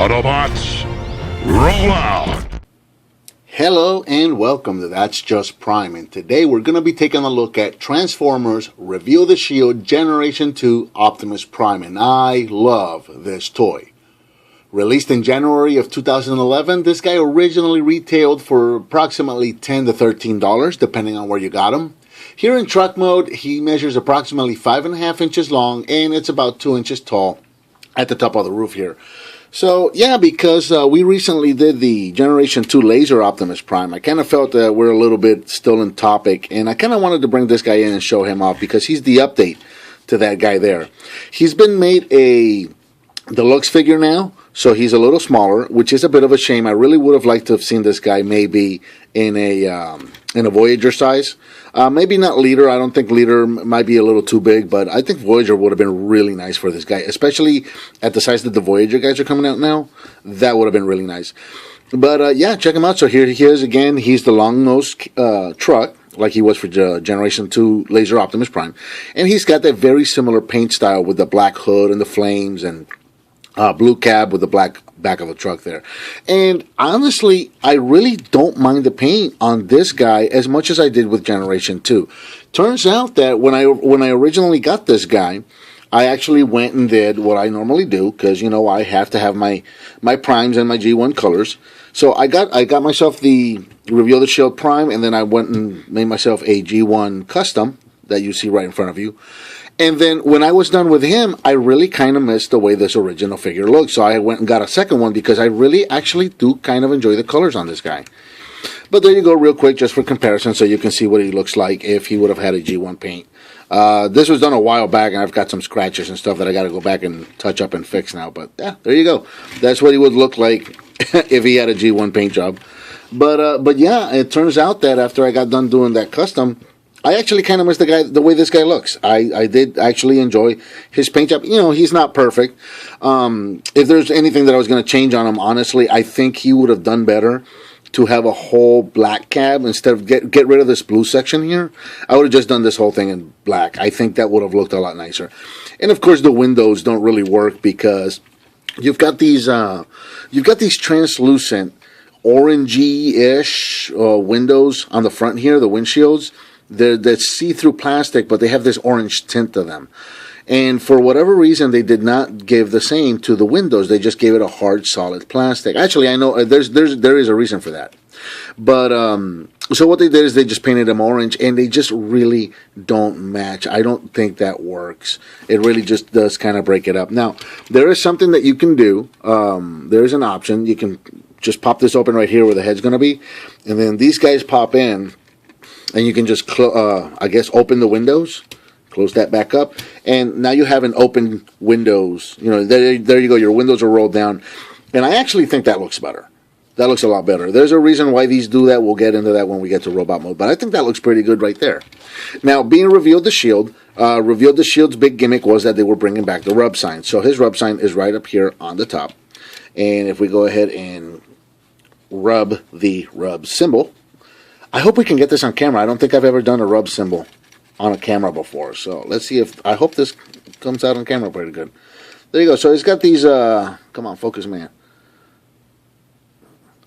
Autobots, roll out! Hello and welcome to That's Just Prime, and today we're going to be taking a look at Transformers Reveal the Shield Generation 2 Optimus Prime, and I love this toy. Released in January of 2011, this guy originally retailed for approximately $10 to $13, depending on where you got him. Here in truck mode, he measures approximately 5.5 inches long, and it's about 2 inches tall at the top of the roof here. So, yeah, because we recently did the Generation 2 Laser Optimus Prime, I kind of felt that we're a little bit still in topic, and I kind of wanted to bring this guy in and show him off because he's the update to that guy there. He's been made a deluxe figure now, so he's a little smaller, which is a bit of a shame. I really would have liked to have seen this guy maybe in a Voyager size. Maybe not Leader. I don't think Leader might be a little too big, but I think Voyager would have been really nice for this guy, especially at the size that the Voyager guys are coming out now. That would have been really nice. But yeah, check him out. So here he is again. He's the long-nosed truck, like he was for Generation 2 Laser Optimus Prime. And he's got that very similar paint style with the black hood and the flames and blue cab with the black back of the truck there. And honestly, I really don't mind the paint on this guy as much as I did with Generation 2. Turns out that when I originally got this guy, I actually went and did what I normally do, because, you know, I have to have my primes and my G1 colors. So I got myself the Reveal the Shield Prime, and then I went and made myself a G1 custom that you see right in front of you. And then when I was done with him, I really kind of missed the way this original figure looked. So I went and got a second one because I really actually do kind of enjoy the colors on this guy. But there you go, real quick, just for comparison, so you can see what he looks like if he would have had a G1 paint. This was done a while back, and I've got some scratches and stuff that I got to go back and touch up and fix now. But yeah, there you go. That's what he would look like if he had a G1 paint job. But yeah, it turns out that after I got done doing that custom, I actually kind of miss the way this guy looks. I did actually enjoy his paint job. You know, he's not perfect. If there's anything that I was going to change on him, honestly, I think he would have done better to have a whole black cab instead of get rid of this blue section here. I would have just done this whole thing in black. I think that would have looked a lot nicer. And of course, the windows don't really work because you've got these translucent orangey-ish windows on the front here, the windshields. They're see-through plastic, but they have this orange tint to them. And for whatever reason, they did not give the same to the windows. They just gave it a hard, solid plastic. Actually, I know there is a reason for that. But so what they did is they just painted them orange, and they just really don't match. I don't think that works. It really just does kind of break it up. Now, there is something that you can do. There is an option. You can just pop this open right here where the head's going to be, and then these guys pop in. And you can just, I guess, open the windows, close that back up, and now you have an open windows. You know, there you go. Your windows are rolled down, and I actually think that looks better. That looks a lot better. There's a reason why these do that. We'll get into that when we get to robot mode, but I think that looks pretty good right there. Now, being Revealed the Shield, Revealed the Shield's big gimmick was that they were bringing back the rub sign. So his rub sign is right up here on the top, and if we go ahead and rub the rub symbol. I hope we can get this on camera. I don't think I've ever done a rub symbol on a camera before. So let's see if, I hope this comes out on camera pretty good. There you go. So it's got these, come on, focus, man.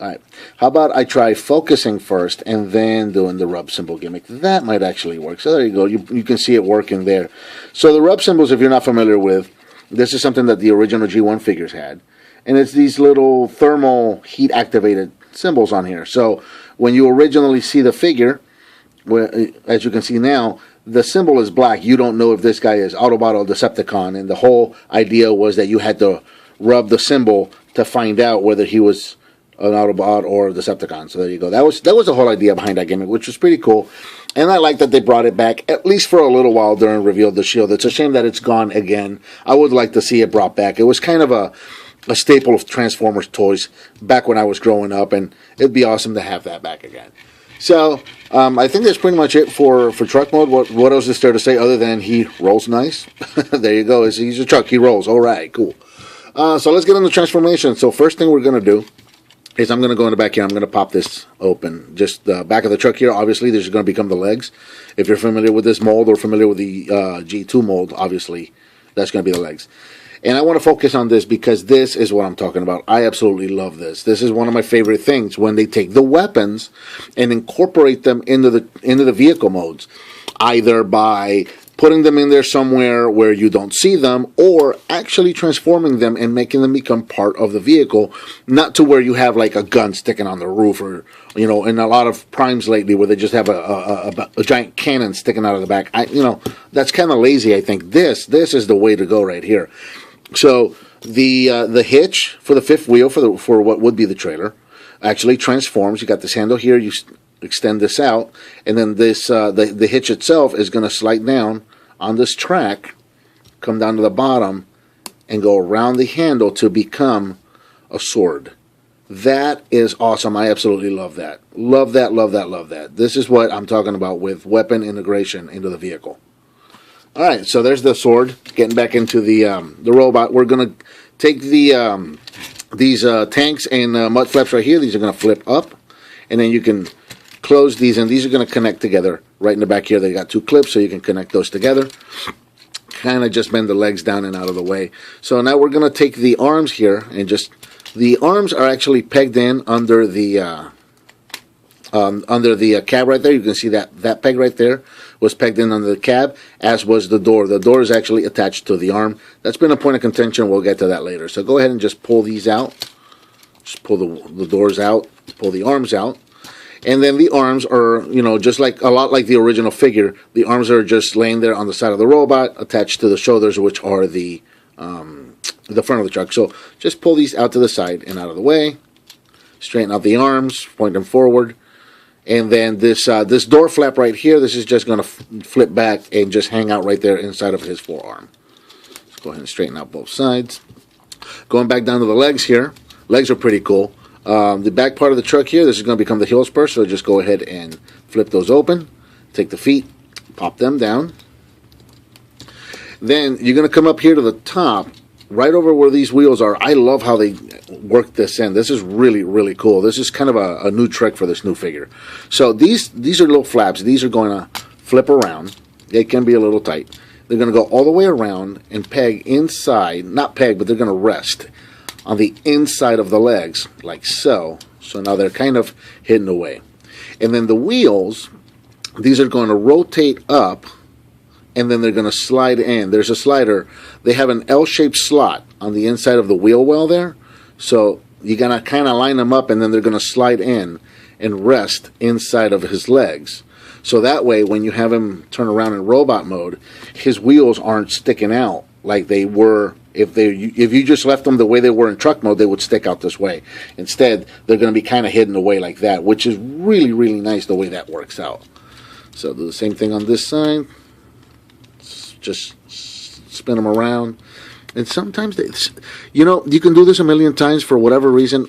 All right. How about I try focusing first and then doing the rub symbol gimmick? That might actually work. So there you go. You can see it working there. So the rub symbols, if you're not familiar with, this is something that the original G1 figures had. And it's these little thermal heat activated symbols on here. So when you originally see the figure, as you can see now, the symbol is black. You don't know if this guy is Autobot or Decepticon, and the whole idea was that you had to rub the symbol to find out whether he was an Autobot or a Decepticon. So there you go. That was the whole idea behind that gimmick, which was pretty cool. And I like that they brought it back, at least for a little while during Reveal the Shield. It's a shame that it's gone again. I would like to see it brought back. It was kind of a staple of Transformers toys back when I was growing up, and it'd be awesome to have that back again. So, I think that's pretty much it for truck mode. What else is there to say other than he rolls nice? There you go. He's a truck. He rolls. All right, cool. So let's get into transformation. So first thing we're going to do is I'm going to go in the back here. I'm going to pop this open. Just the back of the truck here, obviously, this is going to become the legs. If you're familiar with this mold or familiar with the G2 mold, obviously, that's going to be the legs. And I want to focus on this because this is what I'm talking about. I absolutely love this. This is one of my favorite things when they take the weapons and incorporate them into the vehicle modes, either by putting them in there somewhere where you don't see them, or actually transforming them and making them become part of the vehicle, not to where you have like a gun sticking on the roof, or in a lot of primes lately where they just have a giant cannon sticking out of the back. That's kind of lazy. I think this is the way to go right here. So the hitch for the fifth wheel for what would be the trailer actually transforms. You got this handle here. You extend this out, and then this the hitch itself is going to slide down on this track, come down to the bottom, and go around the handle to become a sword. That is awesome. I absolutely love that. Love that, love that, love that. This is what I'm talking about with weapon integration into the vehicle. All right, so there's the sword. Getting back into the robot, we're going to take these tanks and mud flaps right here. These are going to flip up, and then you can close these, and these are going to connect together right in the back here. They got two clips, so you can connect those together. Kind of just bend the legs down and out of the way. So now we're going to take the arms here, and the arms are actually pegged in under the cab right there. You can see that peg right there was pegged in under the cab, as was the door. The door is actually attached to the arm. That's been a point of contention. We'll get to that later. So go ahead and just pull these out. Just pull the doors out, pull the arms out. And then the arms are, just like a lot like the original figure, the arms are just laying there on the side of the robot, attached to the shoulders, which are the front of the truck. So just pull these out to the side and out of the way. Straighten out the arms, point them forward. And then this door flap right here, this is just going to flip back and just hang out right there inside of his forearm. Let's go ahead and straighten out both sides. Going back down to the legs here. Legs are pretty cool. The back part of the truck here, this is going to become the heel spur, so just go ahead and flip those open. Take the feet, pop them down. Then you're going to come up here to the top, right over where these wheels are. I love how they work this in. This is really, really cool. This is kind of a new trick for this new figure. So these are little flaps. These are going to flip around. They can be a little tight. They're going to go all the way around and peg inside, not peg, but they're going to rest on the inside of the legs, like so. So now they're kind of hidden away. And then the wheels, these are going to rotate up, and then they're going to slide in. There's a slider. They have an L-shaped slot on the inside of the wheel well there. So you're going to kind of line them up, and then they're going to slide in and rest inside of his legs. So that way, when you have him turn around in robot mode, his wheels aren't sticking out like they were. If you just left them the way they were in truck mode, they would stick out this way. Instead, they're going to be kind of hidden away like that, which is really, really nice the way that works out. So do the same thing on this side. Just spin them around. And sometimes, you can do this a million times for whatever reason.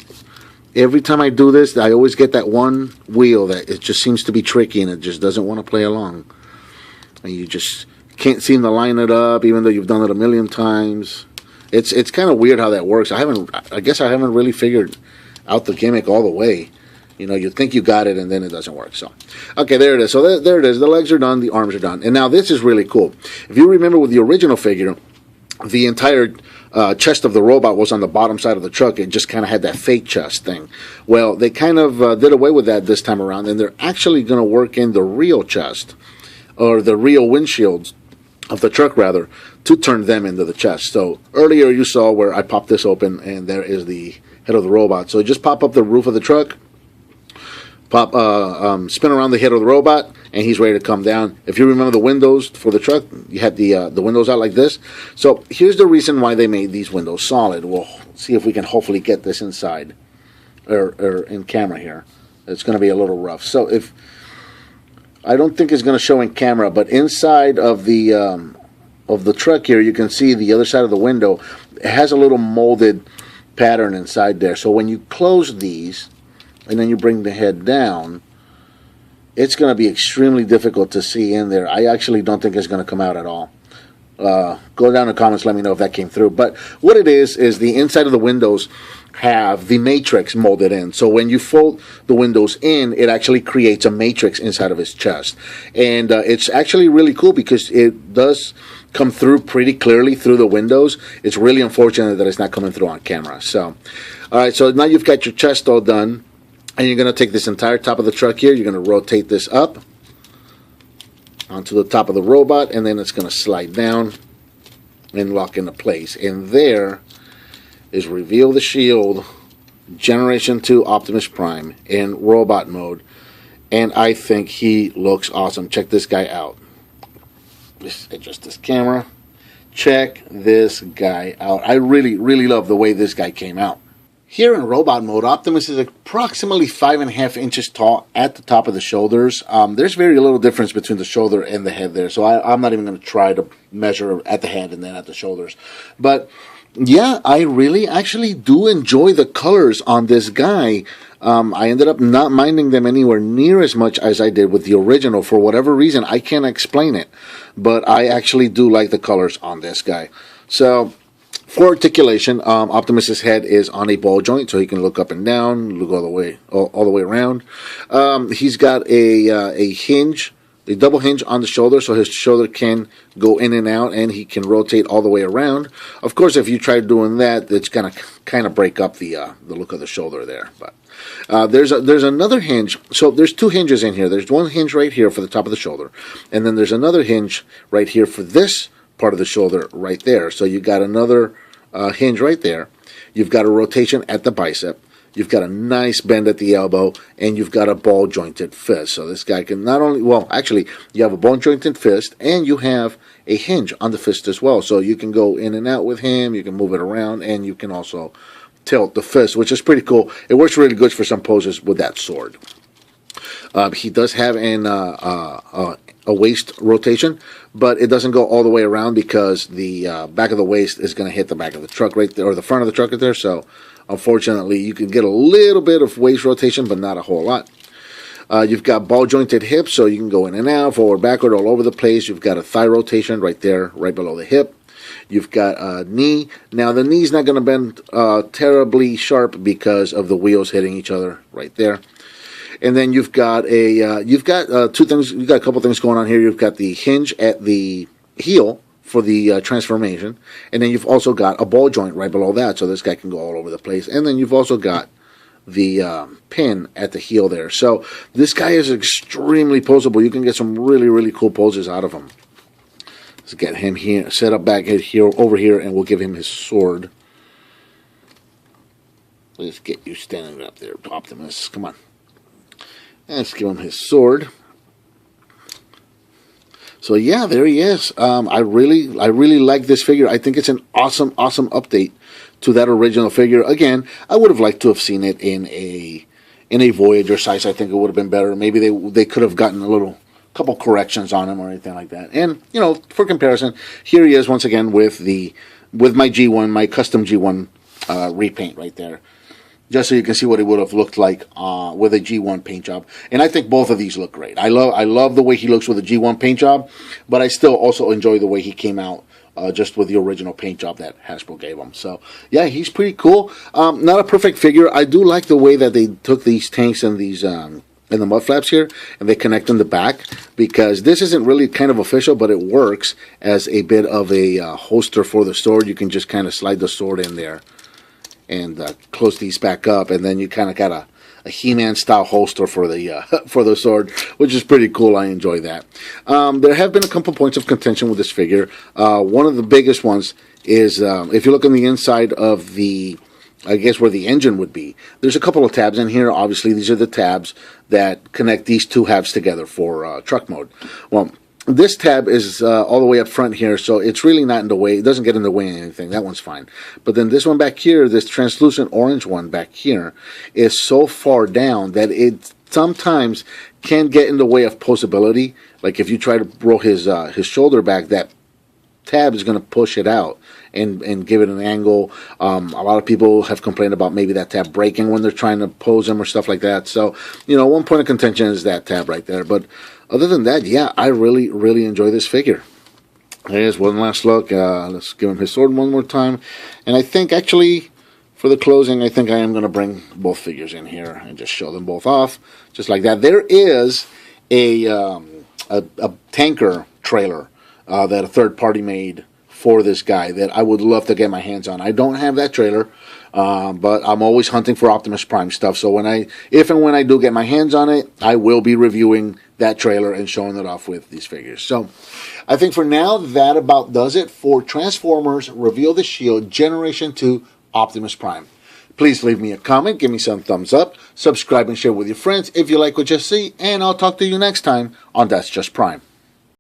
Every time I do this, I always get that one wheel that it just seems to be tricky and it just doesn't want to play along. And you just can't seem to line it up, even though you've done it a million times. It's kind of weird how that works. I guess I haven't really figured out the gimmick all the way. You think you got it, and then it doesn't work. So, okay, there it is. So there it is. The legs are done. The arms are done. And now this is really cool. If you remember with the original figure, the entire chest of the robot was on the bottom side of the truck. It just kind of had that fake chest thing. Well, they kind of did away with that this time around, and they're actually going to work in the real chest, or the real windshields of the truck, rather, to turn them into the chest. So earlier you saw where I popped this open, and there is the head of the robot. So just pop up the roof of the truck, spin around the head of the robot, and he's ready to come down. If you remember the windows for the truck, you had the windows out like this. So here's the reason why they made these windows solid. We'll see if we can hopefully get this inside, or in camera here. It's going to be a little rough. So I don't think it's going to show in camera, but inside of the truck here, you can see the other side of the window. It has a little molded pattern inside there. So when you close these, and then you bring the head down, it's going to be extremely difficult to see in there. I actually don't think it's going to come out at all. Go down in the comments, let me know if that came through. But what it is the inside of the windows have the matrix molded in. So when you fold the windows in, it actually creates a matrix inside of his chest. And it's actually really cool because it does come through pretty clearly through the windows. It's really unfortunate that it's not coming through on camera. So, all right, so now you've got your chest all done. And you're going to take this entire top of the truck here. You're going to rotate this up onto the top of the robot. And then it's going to slide down and lock into place. And there is Reveal the Shield Generation 2 Optimus Prime in robot mode. And I think he looks awesome. Check this guy out. Just adjust this camera. Check this guy out. I really, really love the way this guy came out. Here in robot mode, Optimus is approximately 5.5 inches tall at the top of the shoulders. There's very little difference between the shoulder and the head there, so I'm not even going to try to measure at the head and then at the shoulders. But yeah, I really actually do enjoy the colors on this guy. I ended up not minding them anywhere near as much as I did with the original. For whatever reason, I can't explain it, but I actually do like the colors on this guy. So for articulation, Optimus's head is on a ball joint, so he can look up and down, look all the way around. He's got a hinge, a double hinge on the shoulder, so his shoulder can go in and out, and he can rotate all the way around. Of course, if you try doing that, it's gonna kind of break up the look of the shoulder there. But there's another hinge. So there's two hinges in here. There's one hinge right here for the top of the shoulder, and then there's another hinge right here for this part of the shoulder right there. So you got another hinge right there. You've got a rotation at the bicep. You've got a nice bend at the elbow, and you've got a ball jointed fist. So this guy can not only, well, actually, you have a ball jointed fist, and you have a hinge on the fist as well. So you can go in and out with him. You can move it around, and you can also tilt the fist, which is pretty cool. It works really good for some poses with that sword. He does have a waist rotation, but it doesn't go all the way around because the back of the waist is going to hit the back of the truck right there, or the front of the truck right there. So unfortunately, you can get a little bit of waist rotation, but not a whole lot. You've got ball jointed hips, so you can go in and out, forward, backward, all over the place. You've got a thigh rotation right there, right below the hip. You've got a knee. Now the knee's not going to bend terribly sharp because of the wheels hitting each other right there. And then you've got two things. You've got a couple things going on here. You've got the hinge at the heel for the transformation, and then you've also got a ball joint right below that, so this guy can go all over the place. And then you've also got the pin at the heel there. So this guy is extremely posable. You can get some really, really cool poses out of him. Let's get him here, set up back here, over here, and we'll give him his sword. Let's get you standing up there, Optimus. Come on. Let's give him his sword. So yeah, there he is. I really like this figure. I think it's an awesome update to that original figure. Again, I would have liked to have seen it in a Voyager size. I think it would have been better. Maybe they could have gotten a couple corrections on him or anything like that. And you know, for comparison, here he is once again with my G1, my custom G1 repaint right there. Just so you can see what it would have looked like with a G1 paint job. And I think both of these look great. I love the way he looks with a G1 paint job, but I still also enjoy the way he came out just with the original paint job that Hasbro gave him. So, yeah, he's pretty cool. Not a perfect figure. I do like the way that they took these tanks and these and the mud flaps here, and they connect in the back, because this isn't really kind of official, but it works as a bit of a holster for the sword. You can just kind of slide the sword in there and close these back up, and then you kind of got a He-Man style holster for the sword, which is pretty cool. I enjoy that. There have been a couple points of contention with this figure. One of the biggest ones is if you look on the inside of the, I guess where the engine would be, there's a couple of tabs in here. Obviously, these are the tabs that connect these two halves together for truck mode. Well, this tab is all the way up front here, so it's really not in the way. It doesn't get in the way of anything. That one's fine. But then this one back here, this translucent orange one back here, is so far down that it sometimes can get in the way of posability. Like if you try to roll his shoulder back, that tab is going to push it out and give it an angle. A lot of people have complained about maybe that tab breaking when they're trying to pose him or stuff like that. So, you know, one point of contention is that tab right there. But other than that, yeah, I really enjoy this figure. Here's one last look. Let's give him his sword one more time. And I think, actually, for the closing, I think I am going to bring both figures in here and just show them both off, just like that. There is a tanker trailer that a third party made for this guy that I would love to get my hands on. I don't have that trailer, but I'm always hunting for Optimus Prime stuff. So if and when I do get my hands on it, I will be reviewing that trailer and showing it off with these figures. So I think for now, that about does it for Transformers Reveal the Shield Generation 2 Optimus Prime. Please leave me a comment, give me some thumbs up, subscribe and share with your friends if you like what you see, and I'll talk to you next time on That's Just Prime.